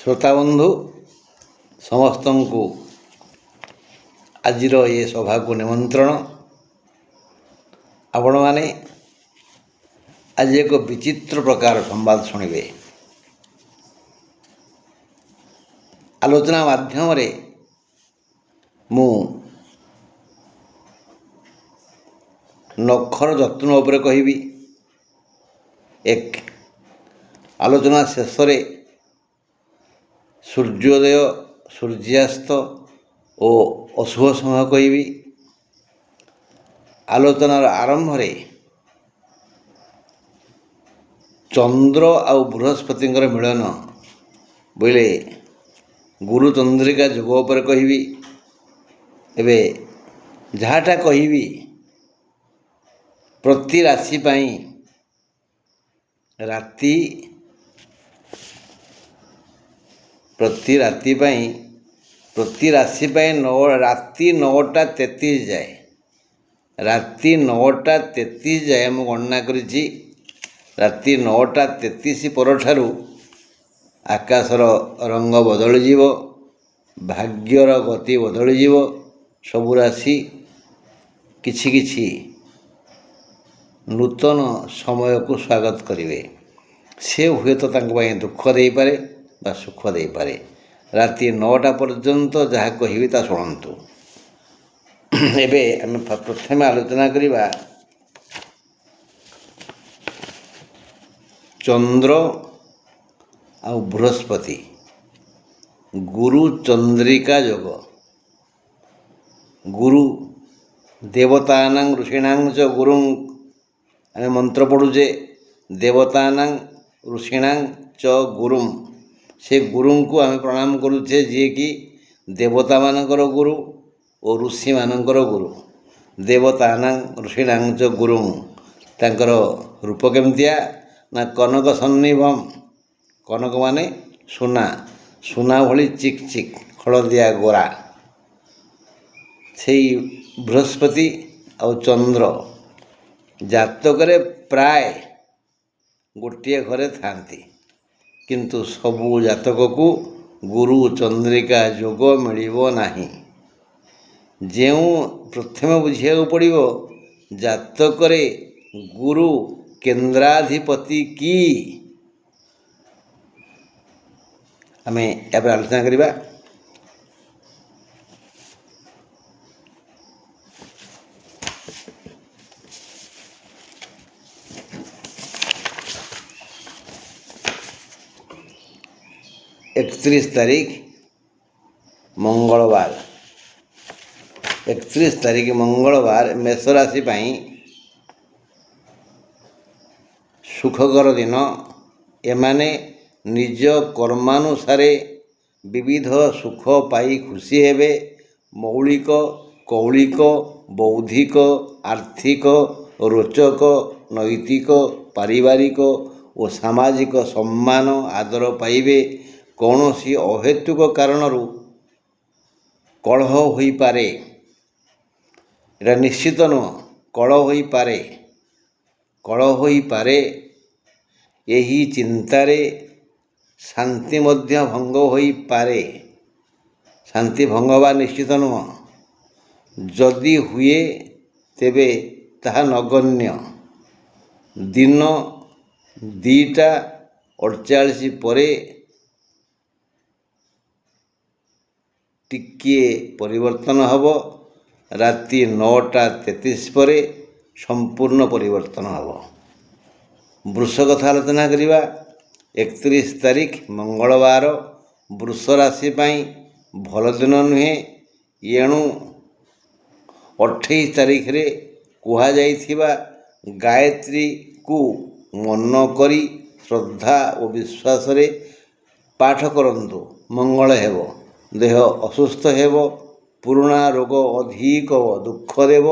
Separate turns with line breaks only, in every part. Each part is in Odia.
ଶ୍ରୋତାବନ୍ଧୁ ସମସ୍ତଙ୍କୁ ଆଜିର ଏ ସଭାକୁ ନିମନ୍ତ୍ରଣ। ଆପଣମାନେ ଆଜି ଏକ ବିଚିତ୍ର ପ୍ରକାର ସମ୍ବାଦ ଶୁଣିବେ। ଆଲୋଚନା ମାଧ୍ୟମରେ ମୁଁ ନଖର ଯତ୍ନ ଉପରେ କହିବି। ଆଲୋଚନା ଶେଷରେ ସୂର୍ଯ୍ୟୋଦୟ, ସୂର୍ଯ୍ୟାସ୍ତ ଓ ଅଶୁଭ ସମୟ କହିବି। ଆଲୋଚନାର ଆରମ୍ଭରେ ଚନ୍ଦ୍ର ଆଉ ବୃହସ୍ପତିଙ୍କର ମିଳନ ବୋଇଲେ ଗୁରୁ ଚନ୍ଦ୍ରିକା ଯୋଗ ଉପରେ କହିବି। ଏବେ ଯାହାଟା କହିବି ପ୍ରତି ରାଶି ପାଇଁ ରାତି ରାତି 9:33 ଯାଏ ରାତି 9:33 ଯାଏ ମୁଁ ଗଣନା କରିଛି। ରାତି 9:33 ପରଠାରୁ ଆକାଶର ରଙ୍ଗ ବଦଳିଯିବ, ଭାଗ୍ୟର ଗତି ବଦଳିଯିବ। ସବୁ ରାଶି କିଛି କିଛି ନୂତନ ସମୟକୁ ସ୍ୱାଗତ କରିବେ। ସେ ହୁଏତ ତାଙ୍କ ପାଇଁ ଦୁଃଖ ଦେଇପାରେ ବା ସୁଖ ଦେଇପାରେ। ରାତି 9ଟା ପର୍ଯ୍ୟନ୍ତ ଯାହା କହିବି ତା ଶୁଣନ୍ତୁ। ଏବେ ଆମେ ପ୍ରଥମେ ଆଲୋଚନା କରିବା ଚନ୍ଦ୍ର ଆଉ ବୃହସ୍ପତି, ଗୁରୁ ଚନ୍ଦ୍ରିକା ଯୋଗ। ଗୁରୁ ଦେବତାନାଂ ଋଷିଣାଂ ଚ ଗୁରୁଂ, ଆମେ ମନ୍ତ୍ର ପଢ଼ୁଛେ ଦେବତାନାଂ ଋଷିଣାଂ ଚ ଗୁରୁଂ। ସେ ଗୁରୁଙ୍କୁ ଆମେ ପ୍ରଣାମ କରୁଛେ, ଯିଏକି ଦେବତାମାନଙ୍କର ଗୁରୁ ଓ ଋଷିମାନଙ୍କର ଗୁରୁ। ଦେବତାନାଂ ଋଷିଣାଂ ଚ ଗୁରୁଂ। ତାଙ୍କର ରୂପ କେମିତିଆ ନା କନକ ସନ୍ନିଭମ୍। କନକ ମାନେ ସୁନା, ସୁନା ଭଳି ଚିକ୍ ଚିକ୍ ହଳଦିଆ ଗୋରା। ସେଇ ବୃହସ୍ପତି ଆଉ ଚନ୍ଦ୍ର ଜାତକରେ ପ୍ରାୟ ଗୋଟିଏ ଘରେ ଥାନ୍ତି, କିନ୍ତୁ ସବୁ ଜାତକକୁ ଗୁରୁ ଚନ୍ଦ୍ରିକା ଯୋଗ ମିଳିବ ନାହିଁ। ଯେଉଁ ପ୍ରଥମେ ବୁଝିବାକୁ ପଡ଼ିବ ଜାତକରେ ଗୁରୁ କେନ୍ଦ୍ରାଧିପତି କି। ଆମେ ଏହାପରେ ଆଲୋଚନା କରିବା। एकतीस तारीख मंगलवार 31 तारीख मंगलवार मेष राशि ପାଇଁ ସୁଖକର ଦିନ। ଏମାନେ ନିଜ କର୍ମାନୁସାରେ ବିବିଧ ସୁଖ ପାଇ ଖୁସି ହେବେ। ମୌଳିକ, କୌଳିକ, ବୌଦ୍ଧିକ, ଆର୍ଥିକ, ରୋଚକ, ନୈତିକ, ପାରିବାରିକ ଓ ସାମାଜିକ ସମ୍ମାନ ଆଦର ପାଇବେ। କୌଣସି ଅହେତୁକ କାରଣରୁ କଳହ ହୋଇପାରେ, ଏଟା ନିଶ୍ଚିତ ନୁହଁ। କଳହ ହୋଇପାରେ। ଏହି ଚିନ୍ତାରେ ଶାନ୍ତି ମଧ୍ୟ ଭଙ୍ଗ ହୋଇପାରେ। ଶାନ୍ତି ଭଙ୍ଗ ହେବା ନିଶ୍ଚିତ ନୁହଁ। ଯଦି ହୁଏ ତେବେ ତାହା ନଗଣ୍ୟ। ଦିନ 2:48 ପରେ ଟିକିଏ ପରିବର୍ତ୍ତନ ହେବ। ରାତି 9:33 ପରେ ସମ୍ପୂର୍ଣ୍ଣ ପରିବର୍ତ୍ତନ ହେବ। ବୃଷ କଥା ଆଲୋଚନା କରିବା। 31 ତାରିଖ ମଙ୍ଗଳବାର ବୃଷ ରାଶି ପାଇଁ ଭଲ ଦିନ ନୁହେଁ। ଏଣୁ 28 ତାରିଖରେ କୁହାଯାଇଥିବା ଗାୟତ୍ରୀକୁ ମନ କରି ଶ୍ରଦ୍ଧା ଓ ବିଶ୍ୱାସରେ ପାଠ କରନ୍ତୁ। ମଙ୍ଗଳ ହେବ। ଦେହ ଅସୁସ୍ଥ ହେବ। ପୁରୁଣା ରୋଗ ଅଧିକ ଦୁଃଖ ଦେବ।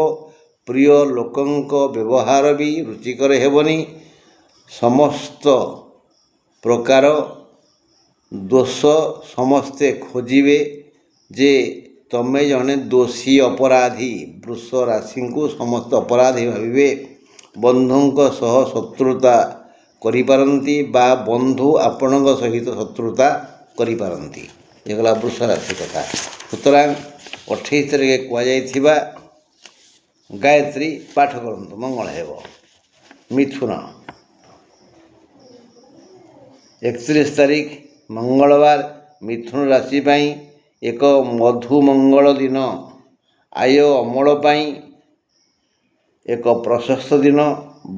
ପ୍ରିୟ ଲୋକଙ୍କ ବ୍ୟବହାର ବି ରୁଚିକର ହେବନି। ସମସ୍ତ ପ୍ରକାର ଦୋଷ ସମସ୍ତେ ଖୋଜିବେ ଯେ ତମେ ଜଣେ ଦୋଷୀ, ଅପରାଧୀ। ବୃଷ ରାଶିଙ୍କୁ ସମସ୍ତ ଅପରାଧୀ ଭାବିବେ। ବନ୍ଧୁଙ୍କ ସହ ଶତ୍ରୁତା କରିପାରନ୍ତି ବା ବନ୍ଧୁ ଆପଣଙ୍କ ସହିତ ଶତ୍ରୁତା କରିପାରନ୍ତି। ଏ ଗଲା ବୃଷ ରାଶି କଥା। ସୁତରାଂ 28 ତାରିଖରେ କୁହାଯାଇଥିବା ଗାୟତ୍ରୀ ପାଠ କରନ୍ତୁ, ମଙ୍ଗଳ ହେବ। ମିଥୁନ 31 ତାରିଖ ମଙ୍ଗଳବାର, ମିଥୁନ ରାଶି ପାଇଁ ଏକ ମଧୁମଙ୍ଗଳ ଦିନ। ଆୟ ଅମଳ ପାଇଁ ଏକ ପ୍ରଶସ୍ତ ଦିନ।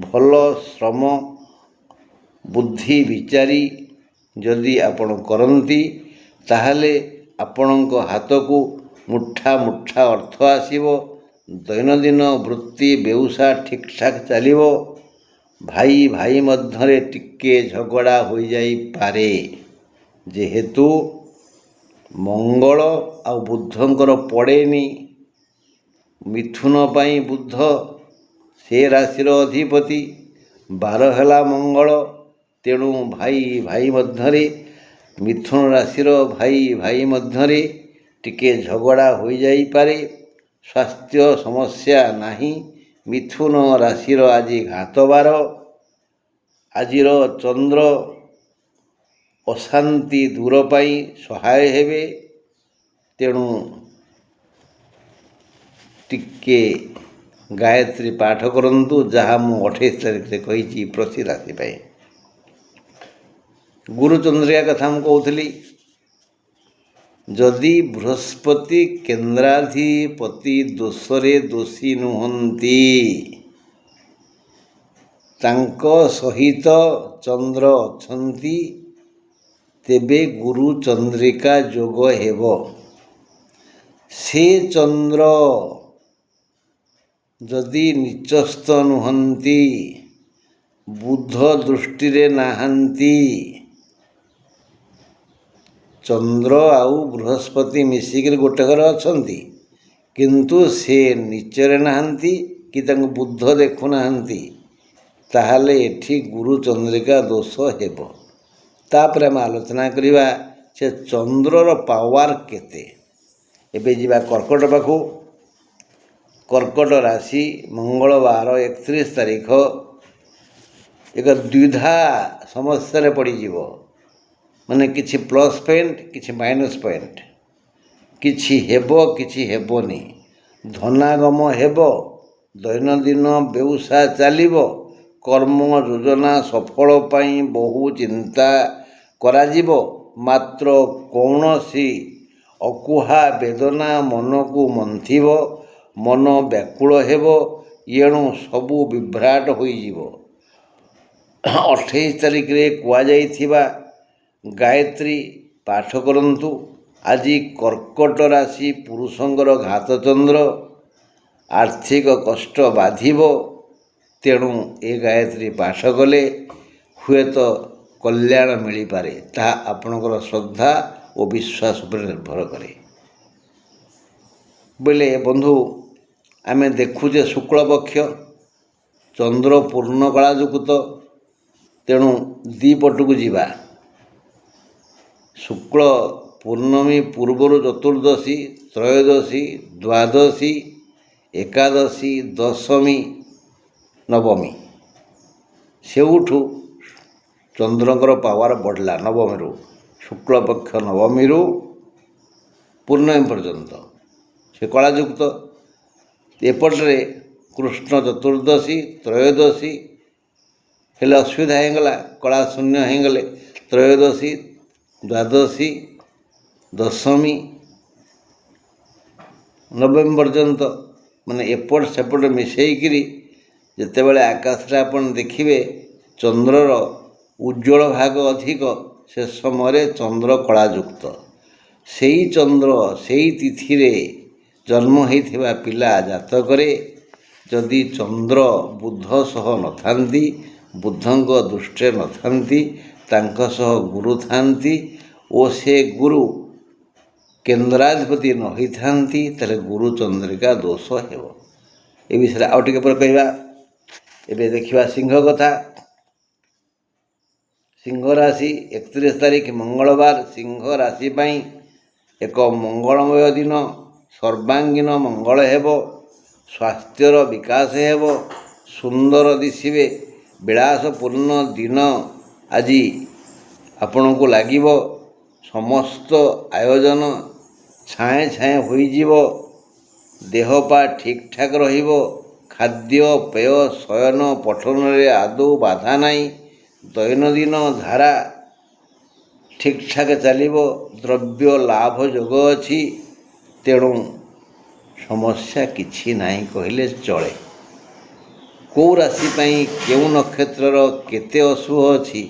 ଭଲ ଶ୍ରମ ବୁଦ୍ଧି ବିଚାରି ଯଦି ଆପଣ କରନ୍ତି ତାହେଲେ ଆପଣଙ୍କ ହାତକୁ ମୁଠା ମୁଠା ଅର୍ଥ ଆସିବ। ଦୈନନ୍ଦିନ ବୃତ୍ତି ବ୍ୟବସାୟ ଠିକ୍ଠାକ୍ ଚାଲିବ। ଭାଇ ଭାଇ ମଧ୍ୟରେ ଟିକେ ଝଗଡ଼ା ହୋଇଯାଇପାରେ। ଯେହେତୁ ମଙ୍ଗଳ ଆଉ ବୁଧଙ୍କର ପଡ଼େନି, ମିଥୁନ ପାଇଁ ବୁଧ ସେ ରାଶିର ଅଧିପତି, ବାର ହେଲା ମଙ୍ଗଳ। ତେଣୁ ଭାଇ ଭାଇ ମଧ୍ୟରେ, ମିଥୁନ ରାଶିର ଭାଇ ଭାଇ ମଧ୍ୟରେ ଟିକେ ଝଗଡ଼ା ହୋଇଯାଇପାରେ। ସ୍ୱାସ୍ଥ୍ୟ ସମସ୍ୟା ନାହିଁ। ମିଥୁନ ରାଶିର ଆଜି ଘାତବାର। ଆଜିର ଚନ୍ଦ୍ର ଅଶାନ୍ତି ଦୂର ପାଇଁ ସହାୟ ହେବେ। ତେଣୁ ଟିକେ ଗାୟତ୍ରୀ ପାଠ କରନ୍ତୁ, ଯାହା ମୁଁ 28 ତାରିଖରେ କହିଛି ପ୍ରତି ରାଶି ପାଇଁ। ଗୁରୁଚନ୍ଦ୍ରିକା କଥା ମୁଁ କହୁଥିଲି। ଯଦି ବୃହସ୍ପତି କେନ୍ଦ୍ରାଧିପତି ଦୋଷରେ ଦୋଷୀ ନୁହନ୍ତି, ତାଙ୍କ ସହିତ ଚନ୍ଦ୍ର ଅଛନ୍ତି, ତେବେ ଗୁରୁ ଚନ୍ଦ୍ରିକା ଯୋଗ ହେବ। ସେ ଚନ୍ଦ୍ର ଯଦି ନିଚସ୍ତ ନୁହନ୍ତି, ବୁଧ ଦୃଷ୍ଟିରେ ନାହାନ୍ତି, ଚନ୍ଦ୍ର ଆଉ ବୃହସ୍ପତି ମିଶିକରି ଗୋଟେ ଘରେ ଅଛନ୍ତି, କିନ୍ତୁ ସେ ନିଚରେ ନାହାନ୍ତି କି ତାଙ୍କୁ ବୁଧ ଦେଖୁନାହାନ୍ତି, ତାହେଲେ ଏଠି ଗୁରୁ ଚନ୍ଦ୍ରିକା ଦୋଷ ହେବ। ତାପରେ ଆମେ ଆଲୋଚନା କରିବା ସେ ଚନ୍ଦ୍ରର ପାୱାର କେତେ। ଏବେ ଯିବା କର୍କଟ ପାଖକୁ। କର୍କଟ ରାଶି ମଙ୍ଗଳବାର 31 ତାରିଖ ଏକ ଦ୍ୱିଧା ସମସ୍ୟାରେ ପଡ଼ିଯିବ। ମାନେ କିଛି ପ୍ଲସ୍ ପଏଣ୍ଟ, କିଛି ମାଇନସ୍ ପଏଣ୍ଟ। କିଛି ହେବ, କିଛି ହେବନି। ଧନାଗମ ହେବ, ଦୈନନ୍ଦିନ ବ୍ୟବସାୟ ଚାଲିବ। କର୍ମ ଯୋଜନା ସଫଳ ପାଇଁ ବହୁ ଚିନ୍ତା କରାଯିବ। ମାତ୍ର କୌଣସି ଅକୁହା ବେଦନା ମନକୁ ମନ୍ଥିବ। ମନ ବ୍ୟାକୁଳ ହେବ, ଏଣୁ ସବୁ ବିଭ୍ରାଟ ହୋଇଯିବ। 28 ତାରିଖରେ କୁହାଯାଇଥିବା ଗାୟତ୍ରୀ ପାଠ କରନ୍ତୁ। ଆଜି କର୍କଟ ରାଶି ପୁରୁଷଙ୍କର ଘାତଚନ୍ଦ୍ର, ଆର୍ଥିକ କଷ୍ଟ ବାଧିବ। ତେଣୁ ଏ ଗାୟତ୍ରୀ ପାଠ କଲେ ହୁଏତ କଲ୍ୟାଣ ମିଳିପାରେ। ତାହା ଆପଣଙ୍କର ଶ୍ରଦ୍ଧା ଓ ବିଶ୍ୱାସ ଉପରେ ନିର୍ଭର କରେ। ବୋଇଲେ ବନ୍ଧୁ, ଆମେ ଦେଖୁଛେ ଶୁକ୍ଳପକ୍ଷ, ଚନ୍ଦ୍ର ପୂର୍ଣ୍ଣ କଳାଯୁକ୍ତ। ତେଣୁ ଦ୍ୱିପଟକୁ ଯିବା। ଶୁକ୍ଳ ପୂର୍ଣ୍ଣମୀ ପୂର୍ବରୁ ଚତୁର୍ଦ୍ଦଶୀ, ତ୍ରୟୋଦଶୀ, ଦ୍ୱାଦଶୀ, ଏକାଦଶୀ, ଦଶମୀ, ନବମୀ। ସେଉଠୁ ଚନ୍ଦ୍ରଙ୍କର ପାୱାର ବଢ଼ିଲା ନବମୀରୁ। ଶୁକ୍ଳପକ୍ଷ ନବମୀରୁ ପୂର୍ଣ୍ଣମୀ ପର୍ଯ୍ୟନ୍ତ ସେ କଳାଯୁକ୍ତ। ଏପଟରେ କୃଷ୍ଣ ଚତୁର୍ଦ୍ଦଶୀ, ତ୍ରୟୋଦଶୀ ହେଲେ ଅସୁବିଧା ହେଇଗଲା, କଳା ଶୂନ୍ୟ ହେଇଗଲେ। ତ୍ରୟୋଦଶୀ, ଦ୍ୱାଦଶୀ, ଦଶମୀ, ନବମୀ ପର୍ଯ୍ୟନ୍ତ, ମାନେ ଏପଟ ସେପଟ ମିଶାଇକିରି ଯେତେବେଳେ ଆକାଶରେ ଆପଣ ଦେଖିବେ ଚନ୍ଦ୍ରର ଉଜ୍ଜ୍ୱଳ ଭାଗ ଅଧିକ, ସେ ସମୟରେ ଚନ୍ଦ୍ର କଳାଯୁକ୍ତ। ସେଇ ଚନ୍ଦ୍ର ସେଇ ତିଥିରେ ଜନ୍ମ ହେଇଥିବା ପିଲା ଜାତକରେ ଯଦି ଚନ୍ଦ୍ର ବୁଧ ସହ ନଥାନ୍ତି, ବୁଧଙ୍କ ଦୃଷ୍ଟିରେ ନଥାନ୍ତି, ତାଙ୍କ ସହ ଗୁରୁ ଥାନ୍ତି ଓ ସେ ଗୁରୁ କେନ୍ଦ୍ରାଧିପତି ନ ହୋଇଥାନ୍ତି, ତାହେଲେ ଗୁରୁ ଚନ୍ଦ୍ରିକା ଦୋଷ ହେବ। ଏ ବିଷୟରେ ଆଉ ଟିକେ ପରେ କହିବା। ଏବେ ଦେଖିବା ସିଂହ କଥା। ସିଂହ ରାଶି 31 ତାରିଖ ମଙ୍ଗଳବାର, ସିଂହ ରାଶି ପାଇଁ ଏକ ମଙ୍ଗଳମୟ ଦିନ। ସର୍ବାଙ୍ଗୀନ ମଙ୍ଗଳ ହେବ। ସ୍ୱାସ୍ଥ୍ୟର ବିକାଶ ହେବ। ସୁନ୍ଦର ଦିଶିବେ। ବିଳାସପୂର୍ଣ୍ଣ ଦିନ ଆଜି ଆପଣଙ୍କୁ ଲାଗିବ। ସମସ୍ତ ଆୟୋଜନ ଛାଏଁ ଛାଏଁ ହୋଇଯିବ। ଦେହ ପା ଠିକ୍ ଠାକ୍ ରହିବ। ଖାଦ୍ୟ ପେୟ ଶୟନ ପଠନରେ ଆଦୌ ବାଧା ନାହିଁ। ଦୈନନ୍ଦିନ ଧାରା ଠିକ୍ ଠାକ୍ ଚାଲିବ। ଦ୍ରବ୍ୟ ଲାଭ ଯୋଗ ଅଛି। ତେଣୁ ସମସ୍ୟା କିଛି ନାହିଁ କହିଲେ ଚଳେ। କେଉଁ ରାଶି ପାଇଁ କେଉଁ ନକ୍ଷତ୍ରର କେତେ ଅଶୁଭ ଅଛି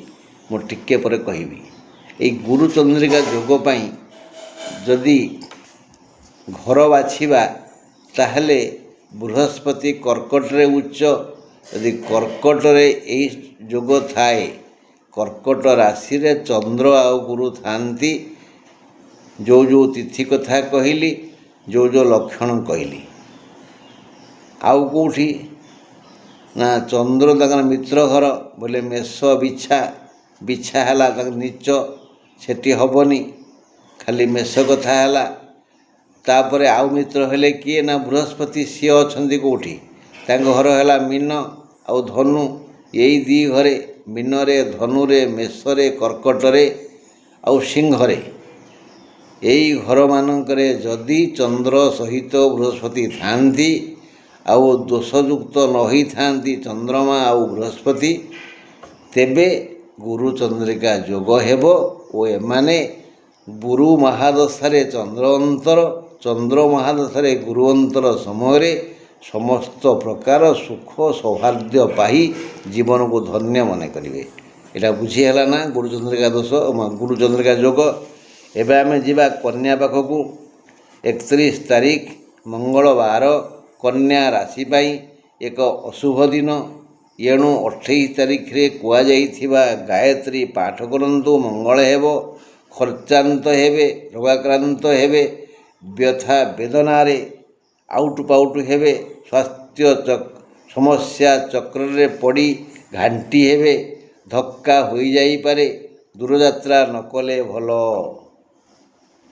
ମୁଁ ଟିକେ ପରେ କହିବି। ଏଇ ଗୁରୁ ଚନ୍ଦ୍ରିକା ଯୋଗ ପାଇଁ ଯଦି ଘର ବାଛିବା ତାହେଲେ ବୃହସ୍ପତି କର୍କଟରେ ଉଚ୍ଚ। ଯଦି କର୍କଟରେ ଏଇ ଯୋଗ ଥାଏ, କର୍କଟ ରାଶିରେ ଚନ୍ଦ୍ର ଆଉ ଗୁରୁ ଥାଆନ୍ତି। ଯେଉଁ ତିଥି କଥା କହିଲି, ଯେଉଁ ଲକ୍ଷଣ କହିଲି। ଆଉ କେଉଁଠି ନା ଚନ୍ଦ୍ର ତାଙ୍କର ମିତ୍ର ଘର ବୋଲେ ମେଷ ବିଛା ହେଲା ତାଙ୍କ ନିଚ, ସେଠି ହେବନି। ଖାଲି ମେଷ କଥା ହେଲା। ତାପରେ ଆଉ ମିତ୍ର ହେଲେ କିଏ ନା ବୃହସ୍ପତି, ସିଏ ଅଛନ୍ତି କେଉଁଠି? ତାଙ୍କ ଘର ହେଲା ମୀନ ଆଉ ଧନୁ। ଏଇ ଦୁଇ ଘରେ, ମୀନରେ, ଧନୁରେ, ମେଷରେ, କର୍କଟରେ ଆଉ ସିଂହରେ, ଏଇ ଘରମାନଙ୍କରେ ଯଦି ଚନ୍ଦ୍ର ସହିତ ବୃହସ୍ପତି ଥାଆନ୍ତି ଆଉ ଦୋଷଯୁକ୍ତ ନ ହୋଇଥାନ୍ତି ଚନ୍ଦ୍ରମା ଆଉ ବୃହସ୍ପତି, ତେବେ ଗୁରୁ ଚନ୍ଦ୍ରିକା ଯୋଗ ହେବ ଓ ଏମାନେ ଗୁରୁ ମହାଦଶାରେ ଚନ୍ଦ୍ର ଅନ୍ତର, ଚନ୍ଦ୍ର ମହାଦଶାରେ ଗୁରୁ ଅନ୍ତର ସମୟରେ ସମସ୍ତ ପ୍ରକାର ସୁଖ ସୌଭାଗ୍ୟ ପାଇ ଜୀବନକୁ ଧନ୍ୟ ମନେ କରିବେ। ଏଇଟା ବୁଝି ହେଲା ନା ଗୁରୁ ଚନ୍ଦ୍ରିକା ଦୋଷ, ଗୁରୁ ଚନ୍ଦ୍ରିକା ଯୋଗ। ଏବେ ଆମେ ଯିବା କନ୍ୟା ପାଖକୁ। 31 ତାରିଖ ମଙ୍ଗଳବାର କନ୍ୟା ରାଶି ପାଇଁ ଏକ ଅଶୁଭ ଦିନ। ଏଣୁ 28 ତାରିଖରେ କୁହାଯାଇଥିବା ଗାୟତ୍ରୀ ପାଠ କରନ୍ତୁ, ମଙ୍ଗଳ ହେବ। ଖର୍ଚ୍ଚାନ୍ତ ହେବେ, ରୋଗାକ୍ରାନ୍ତ ହେବେ, ବ୍ୟଥା ବେଦନାରେ ଆଉଟୁ ପାଉଟୁ ହେବେ, ସ୍ୱାସ୍ଥ୍ୟ ସମସ୍ୟା ଚକ୍ରରେ ପଡ଼ି ଘାଣ୍ଟି ହେବେ, ଧକ୍କା ହୋଇଯାଇପାରେ, ଦୂରଯାତ୍ରା ନ କଲେ ଭଲ।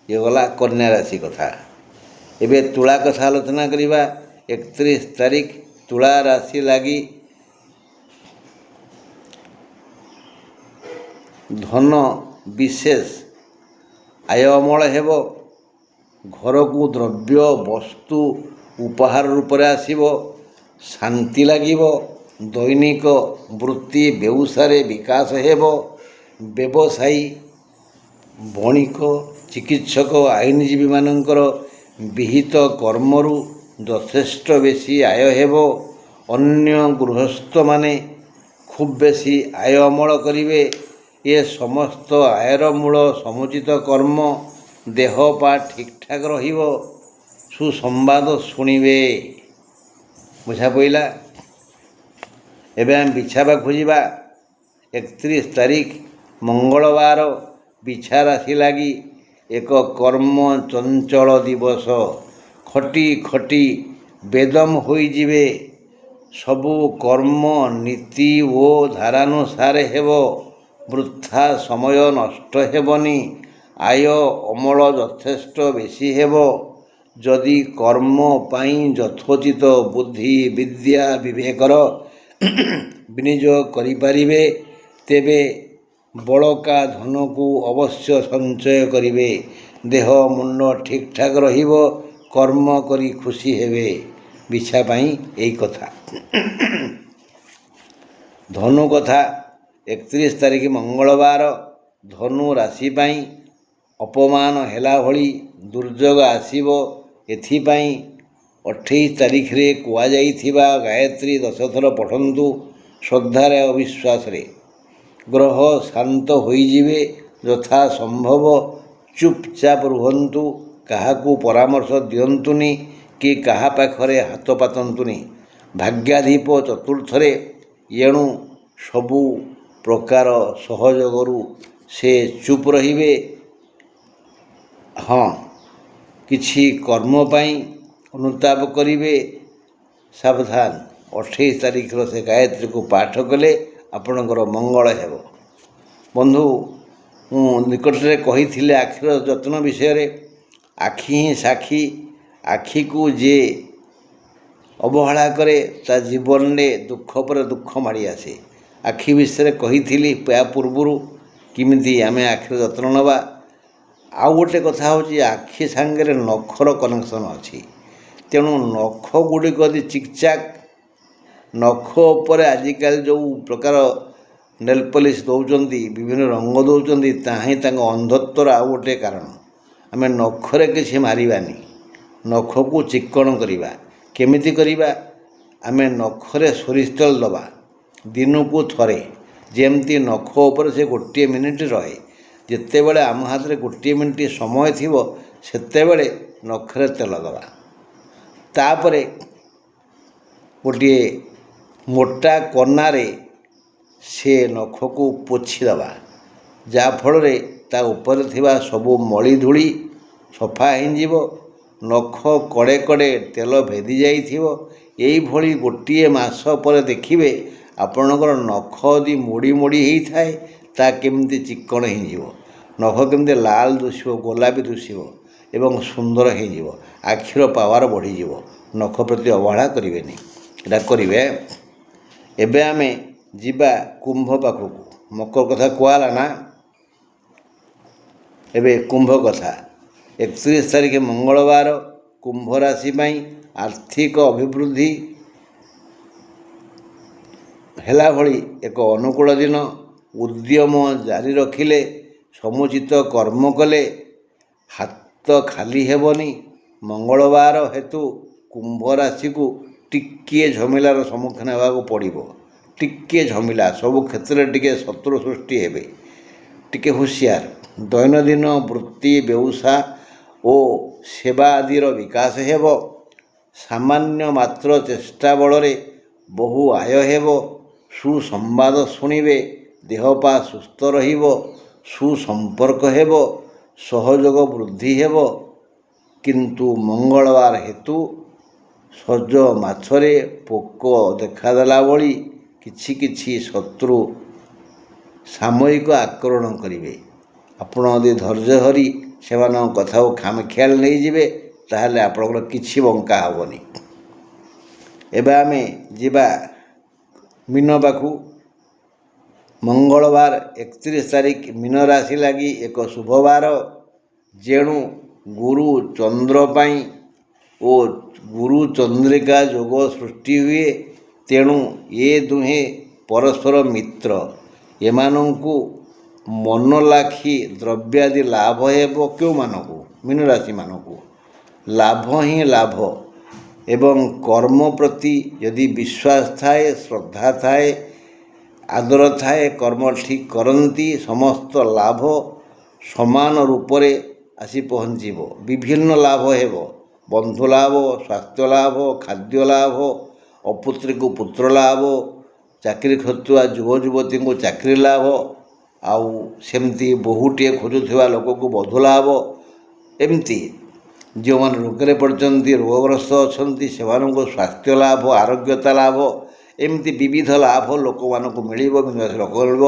ଇଏ ଗଲା କନ୍ୟା ରାଶି କଥା। ଏବେ ତୁଳା କଥା ଆଲୋଚନା କରିବା। 31 ତାରିଖ ତୁଳା ରାଶି ଲାଗି ଧନ ବିଶେଷ ଆୟ ଅମଳ ହେବ। ଘରକୁ ଦ୍ରବ୍ୟ ବସ୍ତୁ ଉପହାର ରୂପରେ ଆସିବ। ଶାନ୍ତି ଲାଗିବ। ଦୈନିକ ବୃତ୍ତି ବ୍ୟବସାୟରେ ବିକାଶ ହେବ। ବ୍ୟବସାୟୀ, ବଣିକ, ଚିକିତ୍ସକ, ଆଇନଜୀବୀମାନଙ୍କର ବିହିତ କର୍ମରୁ ଯଥେଷ୍ଟ ବେଶୀ ଆୟ ହେବ। ଅନ୍ୟ ଗୃହସ୍ଥମାନେ ଖୁବ୍ ବେଶୀ ଆୟ ଅମଳ କରିବେ। ଏ ସମସ୍ତ ଆୟର ମୂଳ ସମୁଚିତ କର୍ମ। ଦେହ ପା ଠିକ୍ ଠାକ୍ ରହିବ। ସୁସମ୍ବାଦ ଶୁଣିବେ। ବୁଝା ପଇଲା? ଏବେ ଆମେ ବିଛା ପାଖକୁ ଯିବା। 31 ତାରିଖ ମଙ୍ଗଳବାର ବିଛା ରାଶି ଲାଗି ଏକ କର୍ମ ଚଞ୍ଚଳ ଦିବସ। ଖଟି ଖଟି ବେଦମ ହୋଇଯିବେ। ସବୁ କର୍ମ ନୀତି ଓ ଧାରାନୁସାରେ ହେବ। ବୃଥା ସମୟ ନଷ୍ଟ ହେବନି। ଆୟ ଅମଳ ଯଥେଷ୍ଟ ବେଶୀ ହେବ। ଯଦି କର୍ମ ପାଇଁ ଯଥୋଚିତ ବୁଦ୍ଧି ବିଦ୍ୟା ବିବେକର ବିନିଯୋଗ କରିପାରିବେ, ତେବେ ବଳକା ଧନକୁ ଅବଶ୍ୟ ସଞ୍ଚୟ କରିବେ। ଦେହ ମୁଣ୍ଡ ଠିକ୍ ଠାକ୍ ରହିବ। କର୍ମ କରି ଖୁସି ହେବେ। ବିଛା ପାଇଁ ଏଇ କଥା। ଧନୁ କଥା। 31 ତାରିଖ ମଙ୍ଗଳବାର ଧନୁ ରାଶି ପାଇଁ ଅପମାନ ହେଲା ଭଳି ଦୁର୍ଯୋଗ ଆସିବ। ଏଥିପାଇଁ 28 ତାରିଖରେ କୁହାଯାଇଥିବା ଗାୟତ୍ରୀ 10 ଥର ପଠନ୍ତୁ ଶ୍ରଦ୍ଧାରେ ଓ ବିଶ୍ୱାସରେ। ଗ୍ରହ ଶାନ୍ତ ହୋଇଯିବେ। ଯଥା ସମ୍ଭବ ଚୁପଚାପ ରୁହନ୍ତୁ। କାହାକୁ ପରାମର୍ଶ ଦିଅନ୍ତୁନି କି କାହା ପାଖରେ ହାତ ପାତନ୍ତୁନି। ଭାଗ୍ୟାଧିପ ଚତୁର୍ଥରେ, ଏଣୁ ସବୁ ପ୍ରକାର ସହଯୋଗରୁ ସେ ଚୁପ୍ ରହିବେ। ହଁ, କିଛି କର୍ମ ପାଇଁ ଅନୁତାପ କରିବେ। ସାବଧାନ। 28 ତାରିଖର ସେ ଗାୟତ୍ରୀକୁ ପାଠ କଲେ ଆପଣଙ୍କର ମଙ୍ଗଳ ହେବ। ବନ୍ଧୁ, ମୁଁ ନିକଟରେ କହିଥିଲି ଆଖିର ଯତ୍ନ ବିଷୟରେ। ଆଖି ହିଁ ସାକ୍ଷୀ। ଆଖିକୁ ଯିଏ ଅବହେଳା କରେ ତା ଜୀବନରେ ଦୁଃଖ ପରେ ଦୁଃଖ ମାଡ଼ି ଆସେ। ଆଖି ବିଷୟରେ କହିଥିଲି ୟା ପୂର୍ବରୁ କେମିତି ଆମେ ଆଖିର ଯତ୍ନ ନେବା। ଆଉ ଗୋଟେ କଥା ହେଉଛି ଆଖି ସାଙ୍ଗରେ ନଖର କନେକ୍ସନ୍ ଅଛି। ତେଣୁ ନଖ ଗୁଡ଼ିକ ଯଦି ଚିକଚାକ୍, ନଖ ଉପରେ ଆଜିକାଲି ଯେଉଁ ପ୍ରକାର ନେଲ୍ ପଲିସ୍ ଦେଉଛନ୍ତି, ବିଭିନ୍ନ ରଙ୍ଗ ଦେଉଛନ୍ତି, ତାହା ହିଁ ତାଙ୍କ ଅନ୍ଧତ୍ୱର ଆଉ ଗୋଟିଏ କାରଣ। ଆମେ ନଖରେ କିଛି ମାରିବାନି, ନଖକୁ ଚିକ୍କଣ କରିବା। କେମିତି କରିବା? ଆମେ ନଖରେ ସୋରିଷ ତେଲ ଦେବା ଦିନକୁ ଥରେ, ଯେମିତି ନଖ ଉପରେ ସେ ଗୋଟିଏ ମିନିଟ୍ ରହେ। ଯେତେବେଳେ ଆମ ହାତରେ ଗୋଟିଏ ମିନିଟ୍ ସମୟ ଥିବ, ସେତେବେଳେ ନଖରେ ତେଲ ଦେବା। ତାପରେ ଗୋଟିଏ ମୋଟା କନାରେ ସେ ନଖକୁ ପୋଛିଦେବା, ଯାହାଫଳରେ ତା ଉପରେ ଥିବା ସବୁ ମଳି ଧୂଳି ସଫା ହେଇଯିବ। ନଖ କଡ଼େ କଡ଼େ ତେଲ ଭେଦି ଯାଇଥିବ। ଏଇଭଳି ଗୋଟିଏ ମାସ ପରେ ଦେଖିବେ ଆପଣଙ୍କର ନଖ ଯଦି ମୋଡ଼ି ମୋଡ଼ି ହେଇଥାଏ, ତା କେମିତି ଚିକ୍କଣ ହେଇଯିବ। ନଖ କେମିତି ଲାଲ ଦିଶିବ, ଗୋଲାପୀ ଦିଶିବ ଏବଂ ସୁନ୍ଦର ହେଇଯିବ। ଆଖିର ପାୱାର ବଢ଼ିଯିବ। ନଖ ପ୍ରତି ଅବହେଳା କରିବେନି, ଏଇଟା କରିବେ। ଏବେ ଆମେ ଯିବା କୁମ୍ଭ ପାଖକୁ। ମକର କଥା କୁହାହେଲା ନା, ଏବେ କୁମ୍ଭ କଥା। 31 ତାରିଖ ମଙ୍ଗଳବାର, କୁମ୍ଭ ରାଶି ପାଇଁ ଆର୍ଥିକ ଅଭିବୃଦ୍ଧି ହେଲା ଭଳି ଏକ ଅନୁକୂଳ ଦିନ। ଉଦ୍ୟମ ଜାରି ରଖିଲେ, ସମୁଚିତ କର୍ମ କଲେ ହାତ ଖାଲି ହେବନି। ମଙ୍ଗଳବାର ହେତୁ କୁମ୍ଭ ରାଶିକୁ ଟିକିଏ ଝମିଲାର ସମ୍ମୁଖୀନ ହେବାକୁ ପଡ଼ିବ। ଟିକିଏ ଝମିଲା, ସବୁ କ୍ଷେତ୍ରରେ ଟିକେ ଶତ୍ରୁ ସୃଷ୍ଟି ହେବେ, ଟିକେ ହୁସିଆର। ଦୈନନ୍ଦିନ ବୃତ୍ତି, ବ୍ୟବସାୟ ଓ ସେବା ଆଦିର ବିକାଶ ହେବ। ସାମାନ୍ୟ ମାତ୍ର ଚେଷ୍ଟା ବଳରେ ବହୁ ଆୟ ହେବ। ସୁସମ୍ବାଦ ଶୁଣିବେ, ଦେହପା ସୁସ୍ଥ ରହିବ। ସୁସମ୍ପର୍କ ହେବ, ସହଯୋଗ ବୃଦ୍ଧି ହେବ। କିନ୍ତୁ ମଙ୍ଗଳବାର ହେତୁ ସଜ ମାଛରେ ପୋକ ଦେଖାଦେଲା ଭଳି କିଛି କିଛି ଶତ୍ରୁ ସାମୟିକ ଆକ୍ରମଣ କରିବେ। ଆପଣ ଯଦି ଧୈର୍ଯ୍ୟ ଧରି ସେମାନଙ୍କ କଥାକୁ ଖାମଖିଆଲ ନେଇଯିବେ, ତାହେଲେ ଆପଣଙ୍କର କିଛି ବଙ୍କା ହେବନି। ଏବେ ଆମେ ଯିବା ମୀନ ପାଖକୁ। ମଙ୍ଗଳବାର 31 ତାରିଖ ମୀନ ରାଶି ଲାଗି ଏକ ଶୁଭବାର। ଯେଣୁ ଗୁରୁ ଚନ୍ଦ୍ର ପାଇଁ ଓ ଗୁରୁ ଚନ୍ଦ୍ରିକା ଯୋଗ ସୃଷ୍ଟି ହୁଏ, ତେଣୁ ଏ ଦୁହେଁ ପରସ୍ପର ମିତ୍ର। ଏମାନଙ୍କୁ ମନଲାଖି ଦ୍ରବ୍ୟାଦି ଲାଭ ହେବ। କେଉଁମାନଙ୍କୁ? ମୀନ ରାଶିମାନଙ୍କୁ ଲାଭ ହିଁ ଲାଭ। ଏବଂ କର୍ମ ପ୍ରତି ଯଦି ବିଶ୍ୱାସ ଥାଏ, ଶ୍ରଦ୍ଧା ଥାଏ, ଆଦର ଥାଏ, କର୍ମ ଠିକ୍ କରନ୍ତି, ସମସ୍ତ ଲାଭ ସମାନ ରୂପରେ ଆସି ପହଞ୍ଚିବ। ବିଭିନ୍ନ ଲାଭ ହେବ। ବନ୍ଧୁ ଲାଭ, ସ୍ୱାସ୍ଥ୍ୟ ଲାଭ, ଖାଦ୍ୟ ଲାଭ, ଅପୁତ୍ରୀକୁ ପୁତ୍ର ଲାଭ, ଚାକିରି ଖୋଜୁଥିବା ଯୁବ ଯୁବତୀଙ୍କୁ ଚାକିରି ଲାଭ, ଆଉ ସେମିତି ବୋହୂଟିଏ ଖୋଜୁଥିବା ଲୋକକୁ ବଧୂ ଲାଭ। ଏମିତି ଯେଉଁମାନେ ରୋଗରେ ପଡ଼ିଛନ୍ତି, ରୋଗଗ୍ରସ୍ତ ଅଛନ୍ତି, ସେମାନଙ୍କୁ ସ୍ୱାସ୍ଥ୍ୟ ଲାଭ, ଆରୋଗ୍ୟତା ଲାଭ, ଏମିତି ବିବିଧ ଲାଭ ଲୋକମାନଙ୍କୁ ମିଳିବ। ମୀନରାଶି ଲୋକ ମିଳିବ।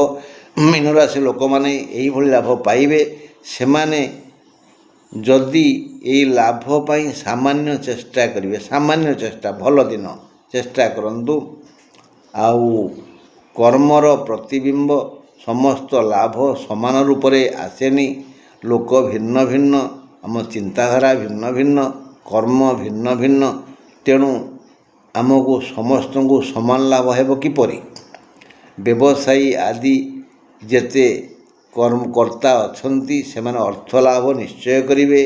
ମୀନରାଶି ଲୋକମାନେ ଏଇଭଳି ଲାଭ ପାଇବେ। ସେମାନେ ଯଦି ଏଇ ଲାଭ ପାଇଁ ସାମାନ୍ୟ ଚେଷ୍ଟା କରିବେ, ସାମାନ୍ୟ ଚେଷ୍ଟା, ଭଲ ଦିନ ଚେଷ୍ଟା କରନ୍ତୁ। ଆଉ କର୍ମର ପ୍ରତିବିମ୍ବ ସମସ୍ତ ଲାଭ ସମାନ ରୂପରେ ଆସେନି। ଲୋକ ଭିନ୍ନ ଭିନ୍ନ, ଆମ ଚିନ୍ତାଧାରା ଭିନ୍ନ ଭିନ୍ନ, କର୍ମ ଭିନ୍ନ ଭିନ୍ନ। ତେଣୁ ଆମକୁ ସମସ୍ତଙ୍କୁ ସମାନ ଲାଭ ହେବ କିପରି? ବ୍ୟବସାୟୀ ଆଦି ଯେତେ କର୍ମକର୍ତ୍ତା ଅଛନ୍ତି, ସେମାନେ ଅର୍ଥ ଲାଭ ନିଶ୍ଚୟ କରିବେ।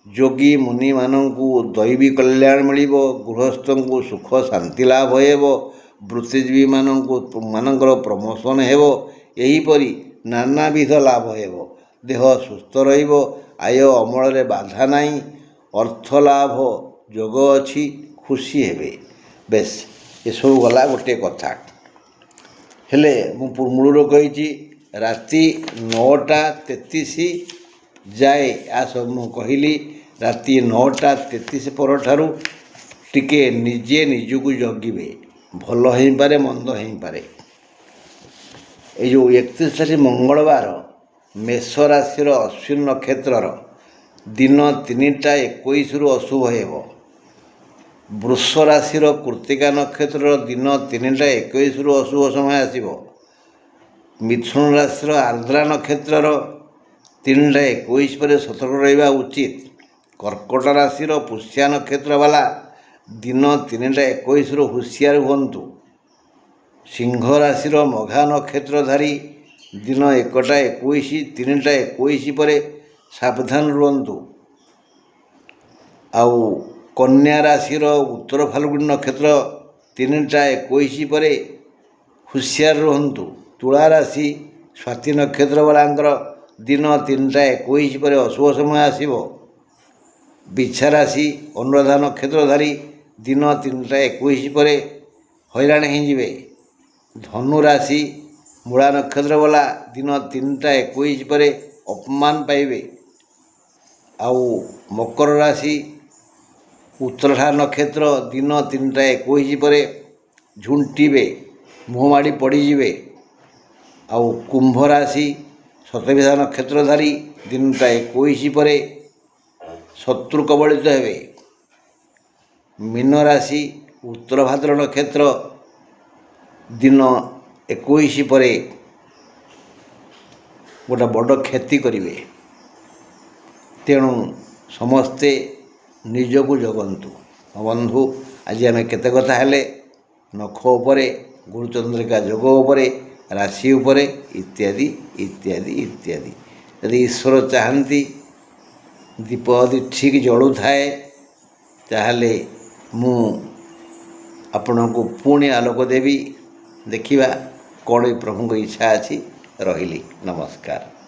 ଯୋଗୀ ମୁନିମାନଙ୍କୁ ଦୈବୀ କଲ୍ୟାଣ ମିଳିବ। ଗୃହସ୍ଥଙ୍କୁ ସୁଖ ଶାନ୍ତି ଲାଭ ହେବ। ବୁଦ୍ଧିଜୀବୀମାନଙ୍କର ପ୍ରମୋଶନ ହେବ। ଏହିପରି ନାନାବିଧ ଲାଭ ହେବ। ଦେହ ସୁସ୍ଥ ରହିବ। ଆୟ ଅମଳରେ ବାଧା ନାହିଁ। ଅର୍ଥ ଲାଭ ଯୋଗ ଅଛି। ଖୁସି ହେବେ। ବେଶ, ଏସବୁ ଗଲା ଗୋଟିଏ କଥା। ହେଲେ ମୁଁ ମୂଳରୁ କହିଛି, ରାତି 9:33 ଯାଏ ସବୁ ମୁଁ କହିଲି। ରାତି 9:33 ପରଠାରୁ ଟିକେ ନିଜେ ନିଜକୁ ଜଗିବେ। ଭଲ ହେଇପାରେ, ମନ୍ଦ ହେଇପାରେ। ଏଇ ଯେଉଁ 31 ତାରିଖ ମଙ୍ଗଳବାର, ମେଷ ରାଶିର ଅଶ୍ୱିନ ନକ୍ଷତ୍ରର ଦିନ 3:21 ଅଶୁଭ ହେବ। ବୃଷ ରାଶିର କୃତ୍ତିକା ନକ୍ଷତ୍ରର ଦିନ 3:21 ଅଶୁଭ ସମୟ ଆସିବ। ମିଥୁନ ରାଶିର ଆର୍ଦ୍ରା ନକ୍ଷତ୍ରର 3ଟା 21 ପରେ ସତର୍କ ରହିବା ଉଚିତ। କର୍କଟ ରାଶିର ପୁଷ୍ୟା ନକ୍ଷତ୍ର ବାଲା ଦିନ 3ଟା 21ରୁ ହୁସିଆର ହୁଅନ୍ତୁ। ସିଂହ ରାଶିର ମଘା ନକ୍ଷତ୍ରଧାରୀ ଦିନ 1ଟା 21 3ଟା 21 ପରେ ସାବଧାନ ରୁହନ୍ତୁ। ଆଉ କନ୍ୟା ରାଶିର ଉତ୍ତର ଫାଲ୍ଗୁନୀ ନକ୍ଷତ୍ର 3ଟା 21 ପରେ ହୁସିଆର ରୁହନ୍ତୁ। ତୁଳା ରାଶି ସ୍ୱାତୀ ନକ୍ଷତ୍ର ବାଲାଙ୍କର ଦିନ 3ଟା 21 ପରେ ଅଶୁଭ ସମୟ ଆସିବ। ବିଛା ରାଶି ଅନୁରାଧା ନକ୍ଷତ୍ରଧାରୀ ଦିନ 3ଟା 21 ପରେ ହଇରାଣ ହେଇଯିବେ। ଧନୁ ରାଶି ମୂଳା ନକ୍ଷତ୍ର ବାଲା ଦିନ 3ଟା 21 ପରେ ଅପମାନ ପାଇବେ। ଆଉ ମକର ରାଶି ଉତ୍ତରାଷାଢ଼ ନକ୍ଷତ୍ର ଦିନ 3ଟା 21 ପରେ ଝୁଣ୍ଟିବେ, ମୁହଁ ମାଡ଼ି ପଡ଼ିଯିବେ। ଆଉ କୁମ୍ଭ ରାଶି ଶତଭିଷା ନକ୍ଷତ୍ରଧାରୀ ଦିନଟା 21 ପରେ ଶତ୍ରୁ କବଳିତ ହେବେ। ମୀନ ରାଶି ଉତ୍ତର ଭାଦ୍ର ନକ୍ଷତ୍ର ଦିନ 21 ପରେ ଗୋଟେ ବଡ଼ କ୍ଷତି କରିବେ। ତେଣୁ ସମସ୍ତେ ନିଜକୁ ଜଗନ୍ତୁ। ବନ୍ଧୁ, ଆଜି ଆମେ କେତେ କଥା ହେଲେ ନଖ ଉପରେ, ଗୁରୁଚନ୍ଦ୍ରିକା ଯୋଗ ଉପରେ, ରାଶି ଉପରେ ଇତ୍ୟାଦି ଇତ୍ୟାଦି ଇତ୍ୟାଦି। ଯଦି ଈଶ୍ୱର ଚାହାନ୍ତି ଦୀପ ଯଦି ଠିକ୍ ଜଳୁଥାଏ ତାହେଲେ ମୁଁ ଆପଣଙ୍କୁ ପୁଣି ଆଲୋକ ଦେବି। ଦେଖିବା କ'ଣ ପ୍ରଭୁଙ୍କ ଇଚ୍ଛା ଅଛି। ରହିଲି, ନମସ୍କାର।